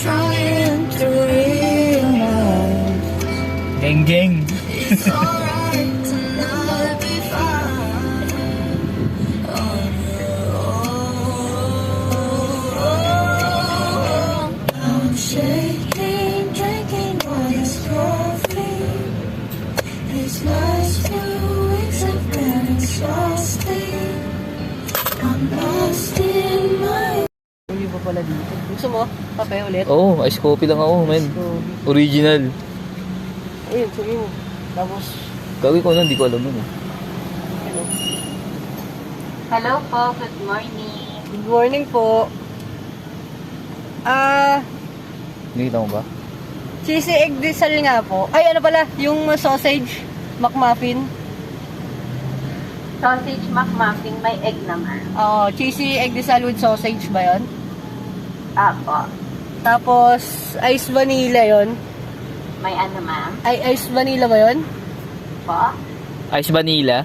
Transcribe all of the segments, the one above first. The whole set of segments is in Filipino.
trying to realize Geng geng. it's alright to not be fine on your own. I'm shaking, drinking all this coffee. These last few weeks have been exhausting. I'm lost in my... Hindi pa pala dito. Gusto mo? Kape ulit? Oo, ice coffee lang ako, men. So, Original. ayun, sabi mo. Tapos, Gawin ko na, hindi ko alam yun. ano? Hello po, good morning. Good morning po. Nakita mo ba? Cheesy egg diesel nga po. Ay, ano pala? Yung sausage McMuffin. Sausage McMuffin, may egg naman. Cheesy egg diesel with sausage ba yun? Apo. Tapos, ice vanilla yon. May ano ma'am? Ay, ice vanilla ba yun? Po? Ice vanilla?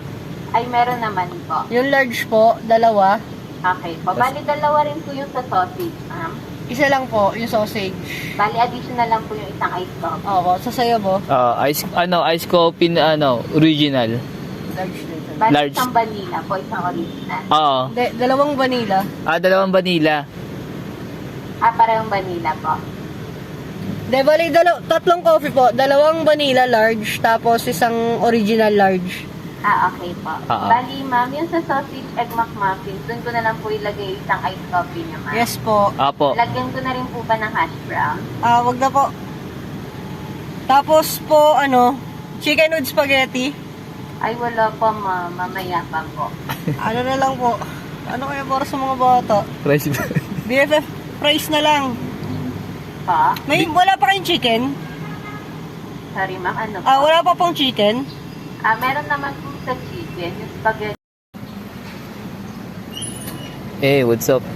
Ay, meron naman po. Yung large po, dalawa. Okay po. Bali, dalawa rin po yung sa sausage, ma'am. Isa lang po, yung sausage. Bali, additional lang po yung isang ice coffee. Oo, sasayo mo. Ice coffee na original. Large din. Bali, large. isang vanilla po, isang original. Oo. Hindi, dalawang vanilla. Dalawang vanilla. Parehong vanilla po. Hindi, bali, tatlong coffee po. Dalawang vanilla large, tapos isang original large. Okay po. Oo. Bali, ma'am, yung sa sausage egg McMuffin, doon ko na lang po ilagay isang ice coffee niya, ma'am. Yes po. Apo. Lagyan ko na rin po ba ng hash brown? Wag na po. Tapos po, chicken with spaghetti. Ay, wala po, ma'am. Mamaya pa po. Ano na lang po. Ano kaya para sa mga bata? Rice. BFF price na lang. Pa? Wala pa kayong chicken? Sorry, ma'am. Ano po? Wala pa pong chicken? Meron naman po sa chicken, yung spaghetti. Hey, what's up?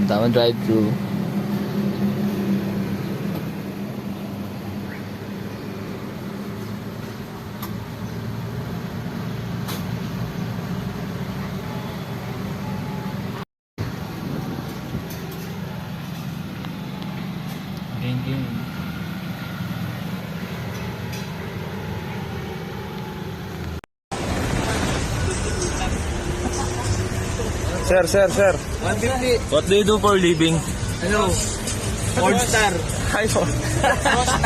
Tama drive-thru. Geng geng. Sir. 150. What do you do for living? Ano? Porn star. Hi,